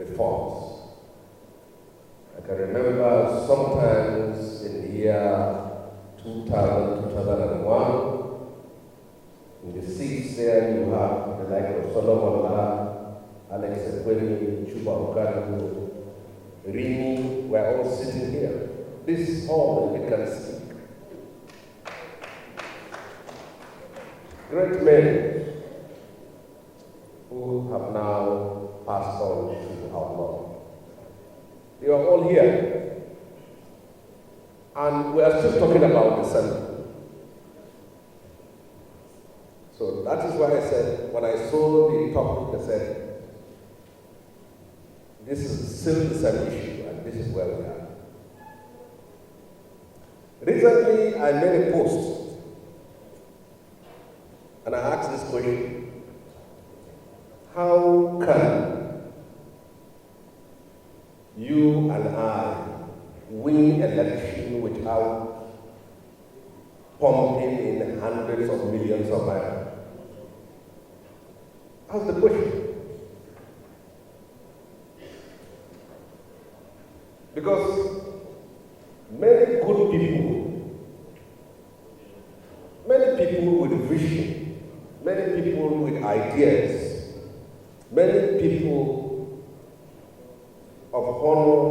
reforms. I can remember sometimes in the year 2000, 2001, in the seats there you have the like of Solomon, Alex Ekwemi, Chuba Okadu, Rini, we're all sitting here. This is all we can see. Great men who have now passed on to our Lord. They are all here. And we are still talking about the Senate. So that is why I said, when I saw the topic, I said, this is still the same issue, and this is where we are. Recently, I made a post, and I asked this question: how can you and I win election without pumping in hundreds of millions of naira? That's the question. Because many good people, many people with vision, many people with ideas, many people of honor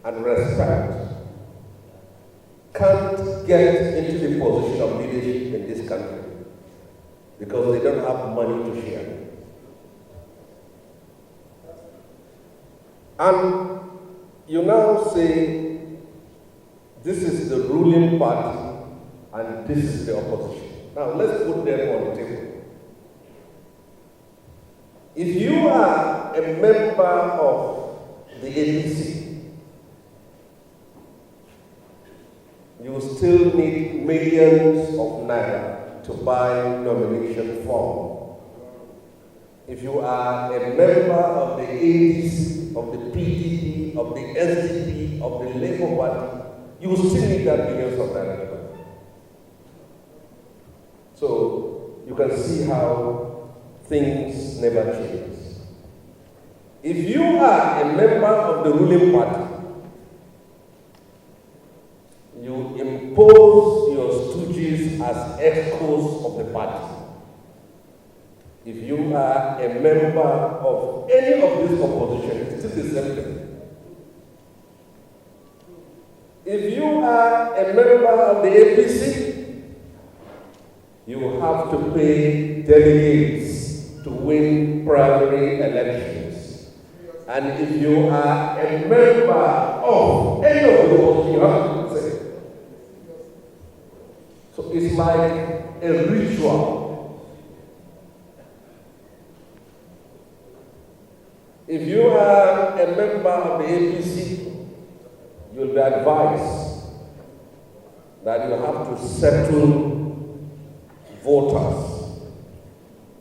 and respect can't get into the position of leadership in this country because they don't have money to share. And you now say, this is the ruling party and this is the opposition. Now let's put them on the table. If you are a member of the APC, you still need millions of naira to buy nomination form. If you are a member of the ADC, of the PDP, of the SDP, of the Labour Party, you still need that millions of naira. So you can see how things never change. If you are a member of the ruling party, you impose your stooges as echoes of the party. If you are a member of any of these opposition, it's still the same thing. If you are a member of the APC, you have to pay delegates to win primary elections. And if you are a member of any of those, you have to say. So it's like a ritual. If you are a member of the APC, you'll be advised that you have to settle voters.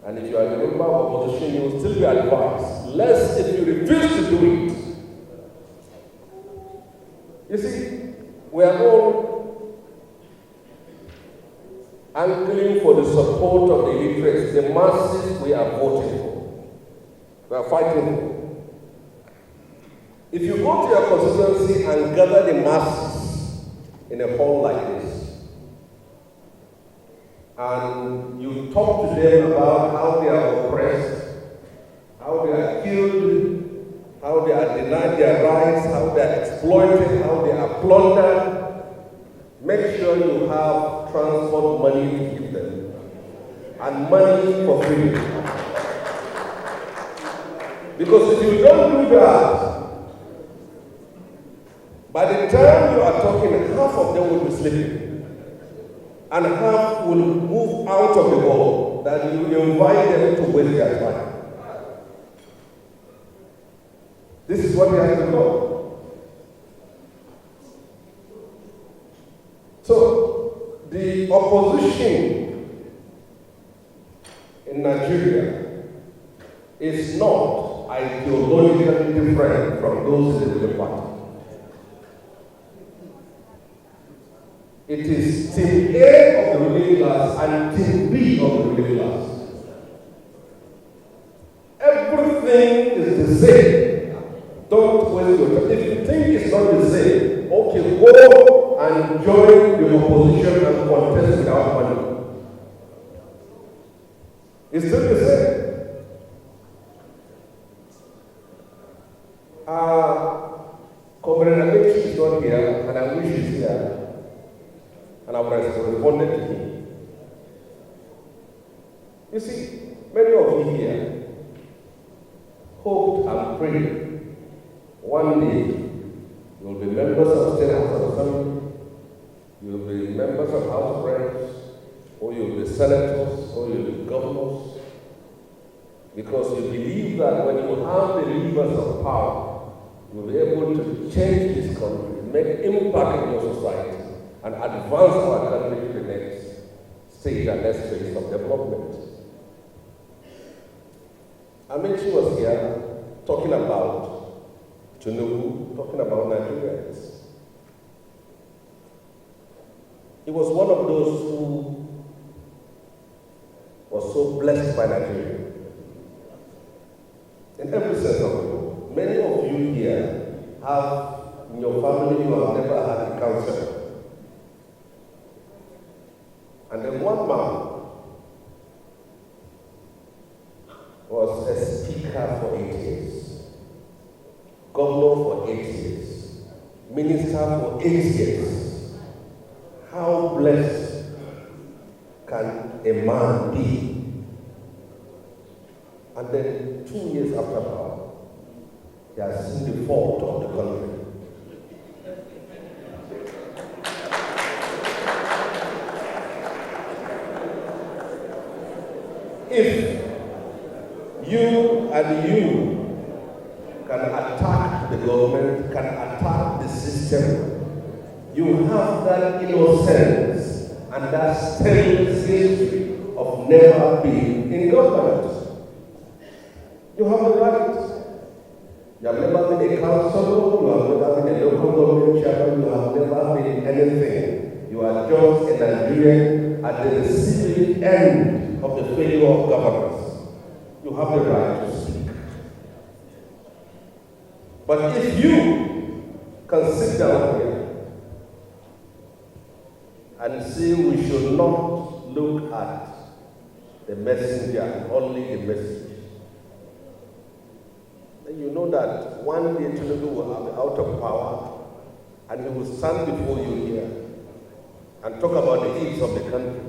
And if you are a member of opposition, you will still be advised, lest if you refuse to do it. You see, we are all angling for the support of the illiterates, the masses we are voting for. We are fighting for. If you go to your constituency and gather the masses in a hall like this, and you talk to them about how they are oppressed, how they are killed, how they are denied their rights, how they are exploited, how they are plundered, make sure you have transport money to give them, and money for freedom. Because if you don't do that, by the time you are talking, half of them will be sleeping, and half will move out of the hall, that you invite them to waste their time. This is what we have to know. So, the opposition in Nigeria is not ideologically different from those in the party. It is Team A of the ruling class and Team B of the ruling class. Everything is the yourself. If you think it's not the same, okay, go and join the opposition and contest without money. It's still the same. Comrade Amaechi is not here, and I wish he's here, and I would have responded to him. You see, many of you here hoped and prayed one day you'll be members of State House of Assembly, you'll be members of House of Reps, or you'll be senators, or you'll be governors, because you believe that when you have the levers of power, you'll be able to change this country, make impact in your society, and advance our country to the next stage and next phase of development. Amaechi was here talking about Tinubu, talking about Nigerians. He was one of those who was so blessed by Nigeria. In every sense of the word. Many of you here have, in your family, you have never had a counselor. And then one man was a speaker for 8 years, governor for 8 years, minister for 8 years. How blessed can a man be? And then 2 years after power, he has seen the fault of the country. If you can attack the government, can attack the system, you have that innocence and that stainless history of never being in government. You have the right. You have never been a councillor, you have never been a local government chairman, you have never been anything. You are just a Nigerian at the receiving end of the failure of governance. You have the right to speak. But if you can sit down here and say we should not look at the messenger, only the message, you know that one day Tinubu will be out of power and he will stand before you here and talk about the ills of the country.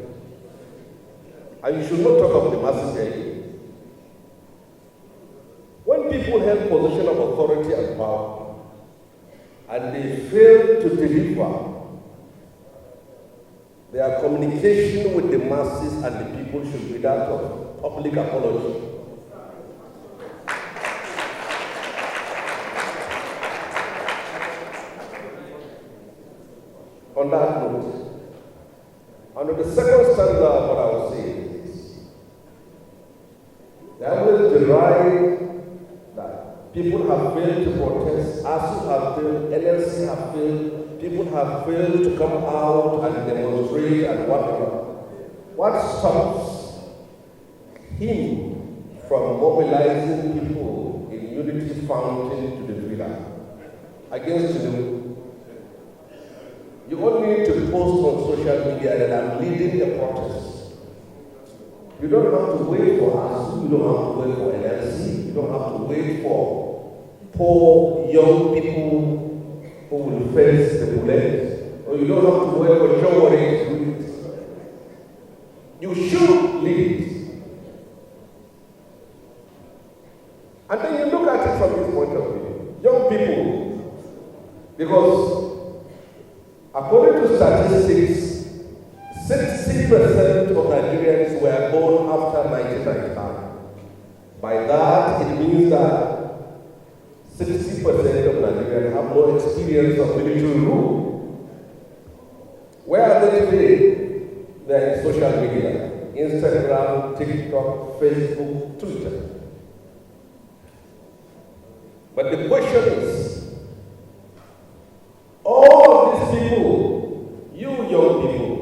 And you should not talk of the messenger here. When people hold position of authority and power and they fail to deliver, their communication with the masses and the people should be that of public apology. On that note, under the second standard of what I was saying is, they always deride that people have failed to protest, ASU have failed, NLC have failed, people have failed to come out and demonstrate and whatever. What stops him from mobilizing people in unity fountain to the villa against Tinubu? You only need to post on social media that I'm leading the protest. You don't have to wait for us, you don't have to wait for NLC, you don't have to wait for poor young people who will face the bullets, or you don't have to wait for Joe to do it. You should lead it. And then you look at it from this point of view. Young people, because according to statistics, 60% of Nigerians were born after 1995. By that, it means that 60% of Nigerians have no experience of military rule. Where are they today? They're in social media, Instagram, TikTok, Facebook, Twitter. But the question is, all of these people, you young people,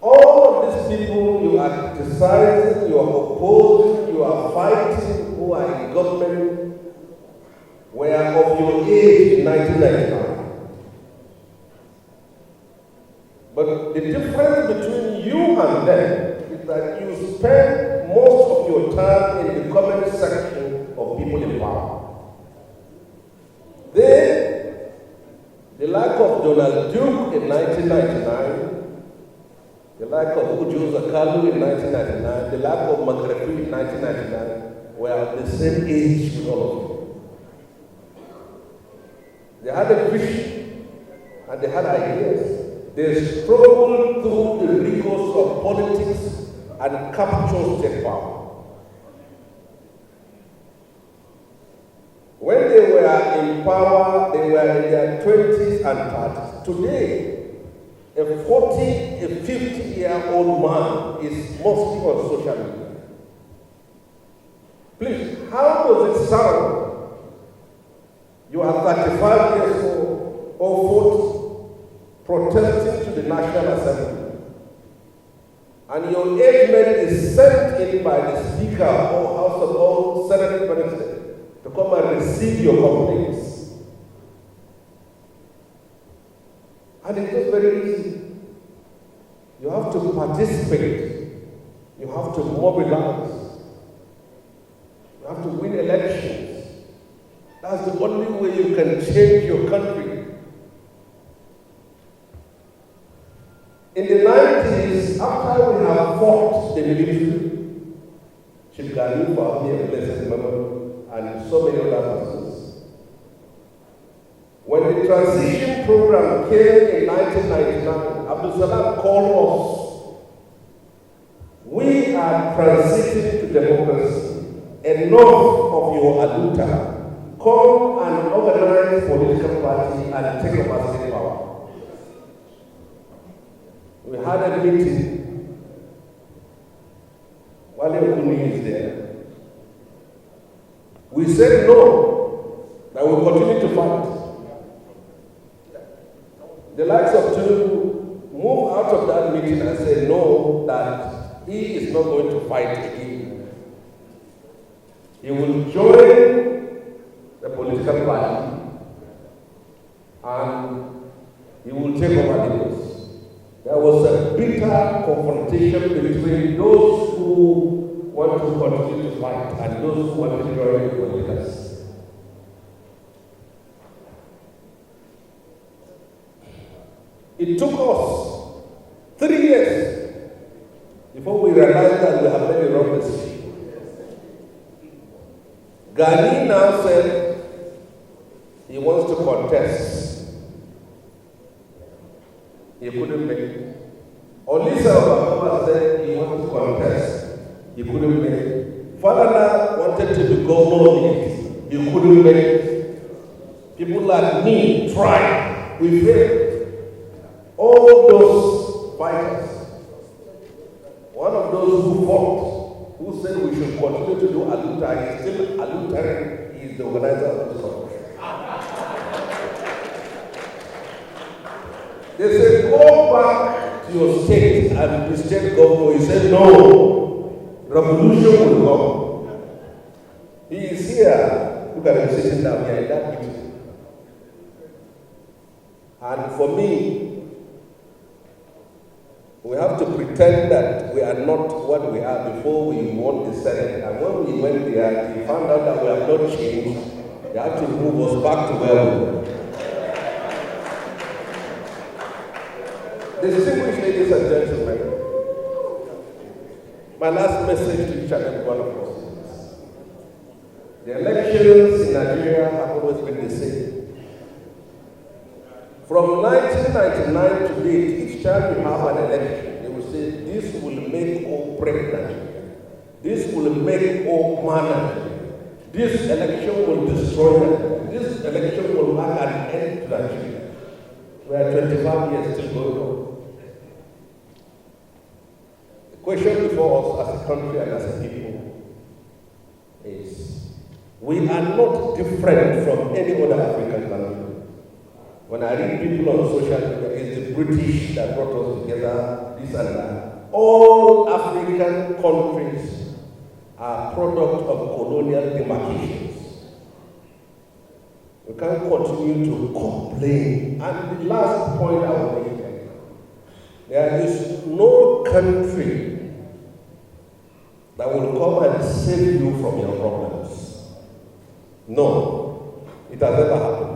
all of these people you are criticizing, you are opposing, you are fighting, who are in government, were of your age Donald Duke in 1999, the like of Uju Zakalu in 1999, the like of Magrefi in 1999 were of the same age with all of you. They had a vision and they had ideas. They struggled through the rigors of politics and captured state power. When they were in power, they were in their 20s and 30s. Today, a 40, a 50-year-old man is mostly on social media. Please, how does it sound? You are 35 years old or 40, protesting to the National Assembly, and your age mate is sent in by the Speaker or House of all Senate President to come and receive your complaints. And it's just very easy. You have to participate. You have to mobilize. You have to win elections. That's the only way you can change your country. In the 90s, after we have fought the military, Shibgani for me a blessed memory, and so many other persons. When the transition program came in 1999, Abdul Salam called us. We are transiting to democracy. Enough of your aduta. Come and organize political party and take over state power. We had a meeting. Wale Okuni is there. We said no, that we'll continue to fight. The likes of Tinubu move out of that meeting and say no, that he is not going to fight again. He will join the political party and he will take over Lagos. There was a bitter confrontation between those who want to continue to fight and those who want to join the politics. It took us 3 years before we realized that we have made a wrong decision. Gani now said he wants to contest. He couldn't make it. Olisa Obama said he wants to contest. He couldn't make it. Falana wanted to be governor. He couldn't make it. People like me tried. We failed. All those fighters, one of those who fought, who said we should continue to do Aluta, is still Aluta, he is the organizer of this country. They said, go back to your state and the state governor. He said, no, revolution will come. He is here. Look at him sitting down here in that meeting. And for me, we have to pretend that we are not what we are before we won the Senate. And when we went there, we found out that we have not changed. They have to move us back to where we were. Distinguished ladies and gentlemen, my last message to each and every one of us. The elections in Nigeria have always been the same. From 1999 to date, each time you have an election, they will say, this will make or break Nigeria. This will make or man Nigeria. This election will destroy Nigeria. This election will mark an end to Nigeria. We are 25 years still going on. The question before us as a country and as a people is, we are not different from any other African country. When I read people on social media, it's the British that brought us together, this and that. All African countries are product of colonial demarcations. We can't continue to complain. And the last point I will make, there is no country that will come and save you from your problems. No, it has never happened.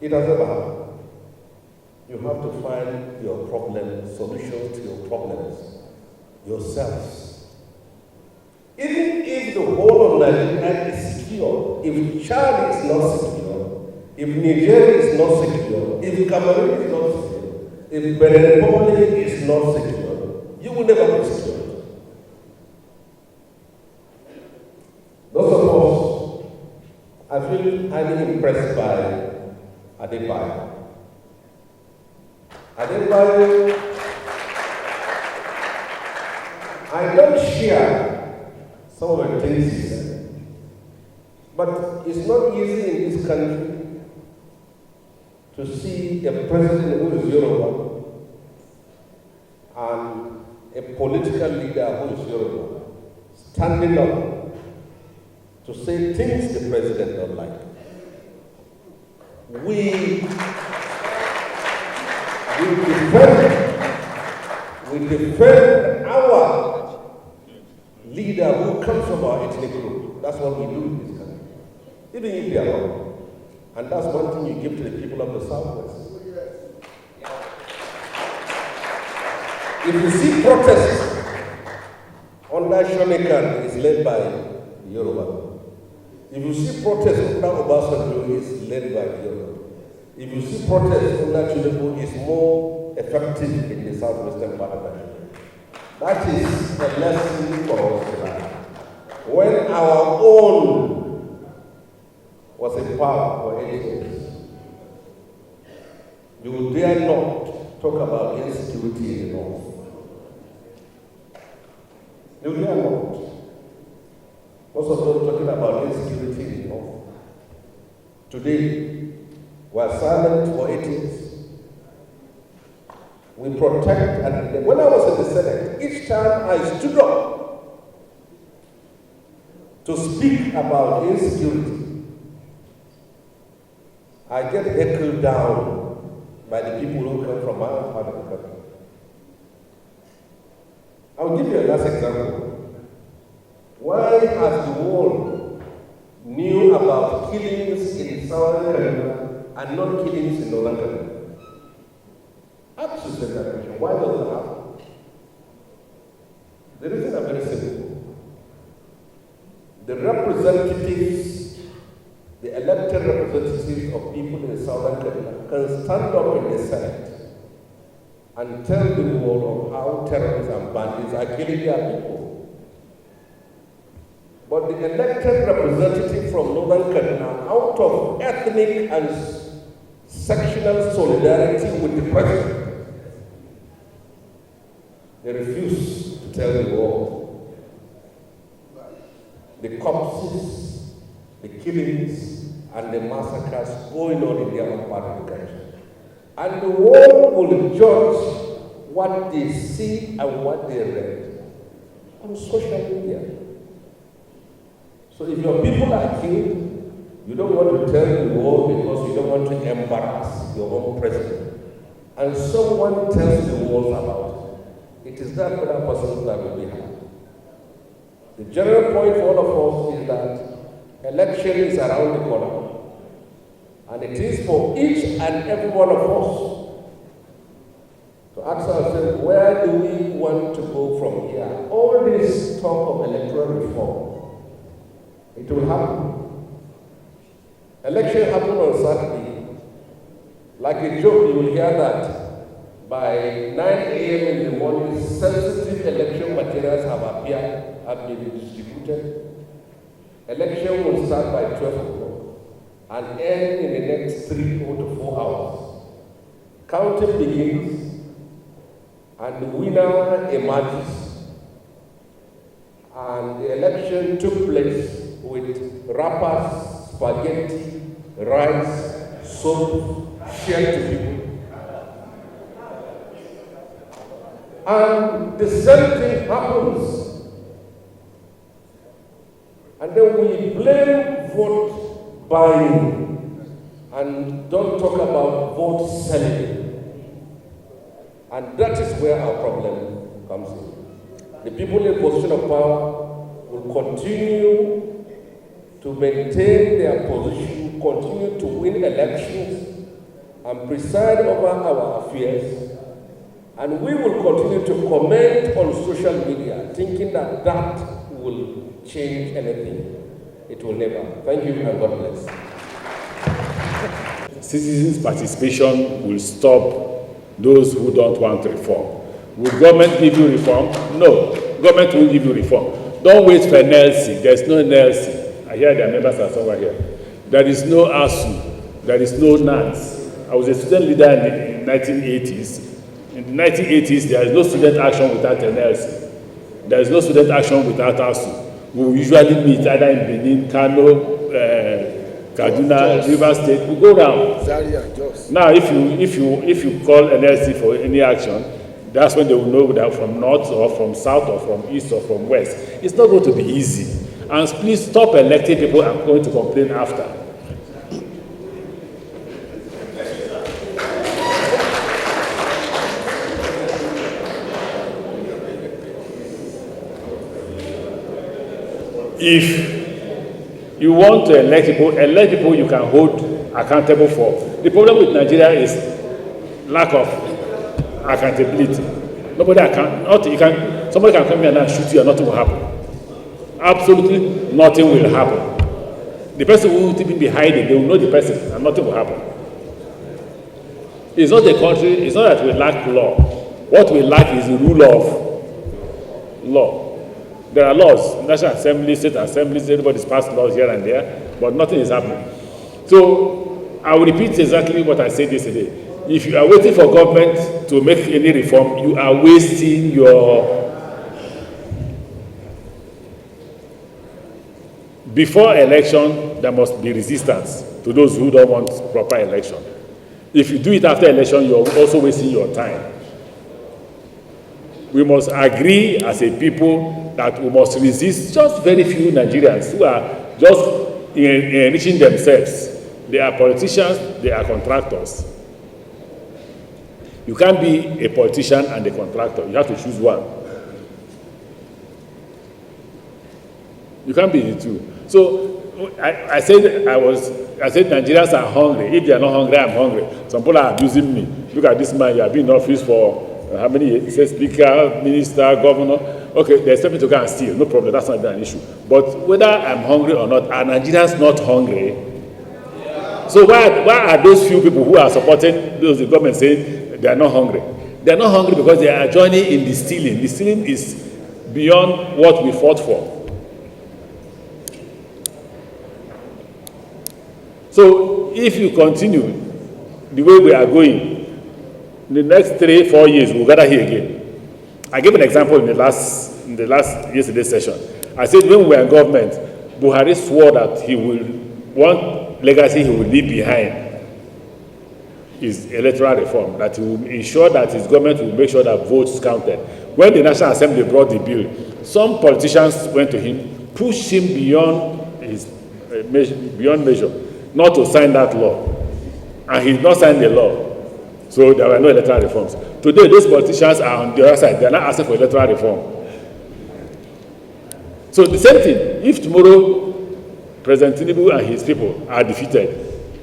It has never happened. You have to find your solutions to your problems yourselves. Even if the whole of Nigeria is secure, if Chad is not secure, if Nigeria is not secure, if Cameroon is not secure, if Benin Republic is not secure, you will never be secure. Those of us, I feel highly impressed by Adebayo. Adebayo, I don't share some of the things he said, but it's not easy in this country to see a president who is Yoruba and a political leader who is Yoruba standing up to say things the president don't like. We defend our leader who comes from our ethnic group. That's what we do in this country, even if they are wrong. And that's one thing you give to the people of the Southwest. If you see protests under Shonekan, it's led by Yoruba. If you see protests under Obasanjo, it's led by Yoruba. If you see protests under Tinubu, it's more effective in the southwestern part of Nigeria. That is a lesson for us tonight. When our own was in power for 8 years, you dare not talk about insecurity in the north. You dare not. Most of them talking about insecurity in the north. Today, we are silent for 8 years. We protect, and when I was in the Senate, each time I stood up to speak about insecurity, I get heckled down by the people who come from my part of the country. I'll give you a last example. Why has the world knew about killings in Southern Canada and not killings in Northern Canada? Ask yourself that question. Why does that happen? The reasons are very simple. The representatives, the elected representatives of people in Southern Canada can stand up in the Senate and tell the world of how terrorists and bandits are killing their people. But the elected representative from Northern Canada, out of ethnic and sectional solidarity with the president, they refuse to tell the world the corpses, the killings, and the massacres going on in their own part of the country. And the world will judge what they see and what they read on social media. So if your people are killed, you don't want to tell the world because you don't want to embarrass your own president. And someone tells the world about it. It is that other person that will be happy. The general point for all of us is that election is around the corner. And it is for each and every one of us to ask ourselves, where do we want to go from here? All this talk of electoral reform, it will happen. Election happened on Saturday. Like a joke, you will hear that by 9 a.m. in the morning, sensitive election materials have been distributed. Election will start by 12 o'clock and end in the next 3 to 4 hours. Counting begins and the winner emerges. And the election took place with wrappers, spaghetti, rice, soap, shared to people. And the same thing happens. And then we blame vote buying and don't talk about vote selling. And that is where our problem comes in. The people in position of power will continue to maintain their position, continue to win elections, and preside over our affairs, and we will continue to comment on social media, thinking that that will change anything. It will never. Thank you and God bless. Citizens' participation will stop those who don't want reform. Will government give you reform? No. Government will give you reform. Don't wait for NLC. There's no NLC. I hear their members are somewhere here. There is no ASU. There is no NANS. I was a student leader in the 1980s. In the 1980s, there is no student action without NLC. There is no student action without ASU. We usually meet either in Benin, Kano, Kaduna, River State. We go down. Now, if you call NLC for any action, that's when they will know that from north or from south or from east or from west. It's not going to be easy. And please stop electing people and going to complain after. If you want to elect people you can hold accountable for. The problem with Nigeria is lack of accountability. Somebody can come here and shoot you and nothing will happen. Absolutely nothing will happen. The person who will even be hiding, they will know the person and nothing will happen. It's not a country, it's not that we lack law. What we lack is the rule of law. There are laws, National Assembly, State Assemblies, everybody's passed laws here and there, but nothing is happening. So I will repeat exactly what I said yesterday. If you are waiting for government to make any reform, you are wasting your... Before election, there must be resistance to those who don't want proper election. If you do it after election, you're also wasting your time. We must agree as a people that we must resist just very few Nigerians who are just enriching themselves. They are politicians, they are contractors. You can't be a politician and a contractor. You have to choose one. You can't be the two. So I said Nigerians are hungry. If they are not hungry, I'm hungry. Some people are abusing me. Look at this man, you have been in office for how many years? He says Speaker, Minister, Governor. Okay, there's something to go and steal. No problem, that's not an issue. But whether I'm hungry or not, are Nigerians not hungry? So why are those few people who are supporting the government saying they are not hungry? They are not hungry because they are joining in the stealing. The stealing is beyond what we fought for. So if you continue the way we are going, in the next 3-4 years, we'll gather here again. I gave an example in the last yesterday's session. I said when we were in government, Buhari swore that he will, one legacy he will leave behind is electoral reform, that he will ensure that his government will make sure that votes counted. When the National Assembly brought the bill, some politicians went to him, pushed him beyond his beyond measure, not to sign that law. And he did not sign the law. So there were no electoral reforms. Today, those politicians are on the other side. They are not asking for electoral reform. So the same thing, if tomorrow President Tinubu and his people are defeated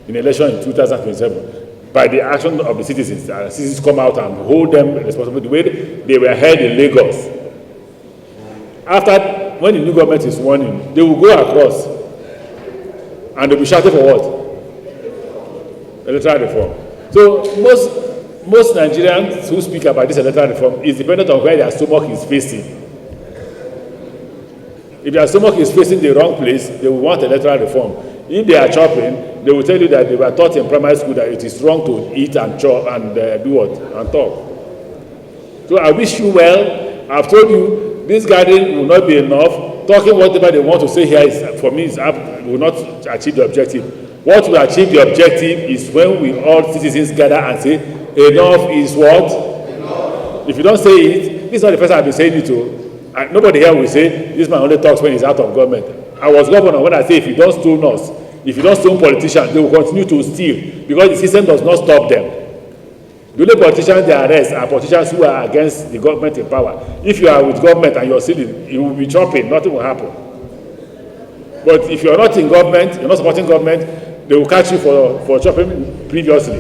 in election in 2027 by the action of the citizens, citizens come out and hold them responsible the way they were held in Lagos. After, when the new government is sworn in, they will go across and they'll be shouting for what? Electoral reform. So most Nigerians who speak about this electoral reform is dependent on where their stomach is facing. If their stomach is facing the wrong place, they will want electoral reform. If they are chopping, they will tell you that they were taught in primary school that it is wrong to eat and chop and do what? And talk. So I wish you well. I've told you, this gathering will not be enough. Talking whatever they want to say here is, for me, will not achieve the objective. What will achieve the objective is when we all citizens gather and say, enough is what? Enough. If you don't say it, this is not the person I've been saying it to. And nobody here will say, this man only talks when he's out of government. I was governor when I say, if you don't stone us, if you don't stone politicians, they will continue to steal because the system does not stop them. The only politicians they arrest are politicians who are against the government in power. If you are with government and you're stealing, you will be chopping, nothing will happen. But if you're not in government, you're not supporting government, they will catch you for chopping previously.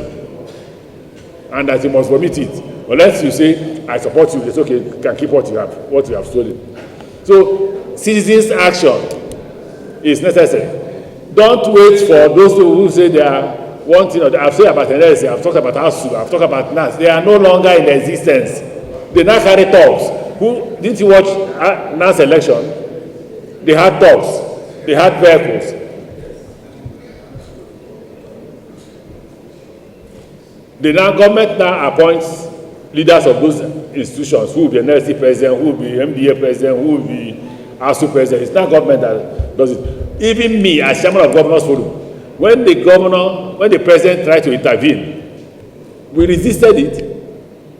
and that you must vomit it. Unless you say, I support you, it's okay, you can keep what you have stolen. So, citizens' action is necessary. Don't wait for those who say they are one thing or the other. I've said about NLC, I've talked about ASU, I've talked about NAS. They are no longer in existence. They now carry talks. Didn't you watch NAS election? They had talks. They had vehicles. The government now appoints leaders of those institutions who will be NLC president, who will be MDA president, who will be ASU president. It's not government that does it. Even me, as chairman of Governors Forum, when the president tried to intervene, we resisted it.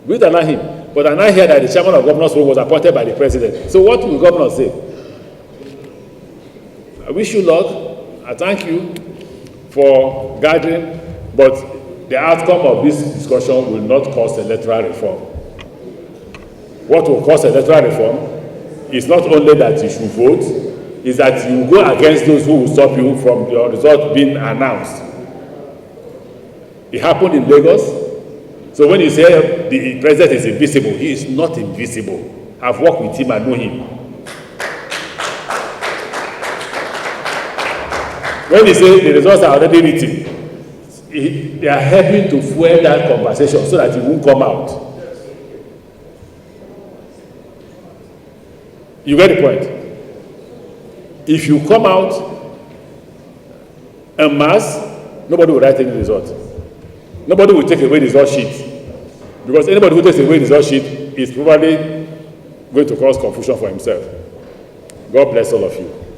We didn't allow him. But I now hear that the chairman of Governors Forum was appointed by the president. So what will governors say? I wish you luck. I thank you for gathering, but the outcome of this discussion will not cause electoral reform. What will cause electoral reform is not only that you should vote, is that you go against those who will stop you from your result being announced. It happened in Lagos. So when you say the president is invisible, he is not invisible. I've worked with him, I know him. When you say the results are already written, they are helping to fuel that conversation so that it won't come out. You get the point? If you come out en masse, nobody will write any result. Nobody will take away the result sheet. Because anybody who takes away the result sheet is probably going to cause confusion for himself. God bless all of you.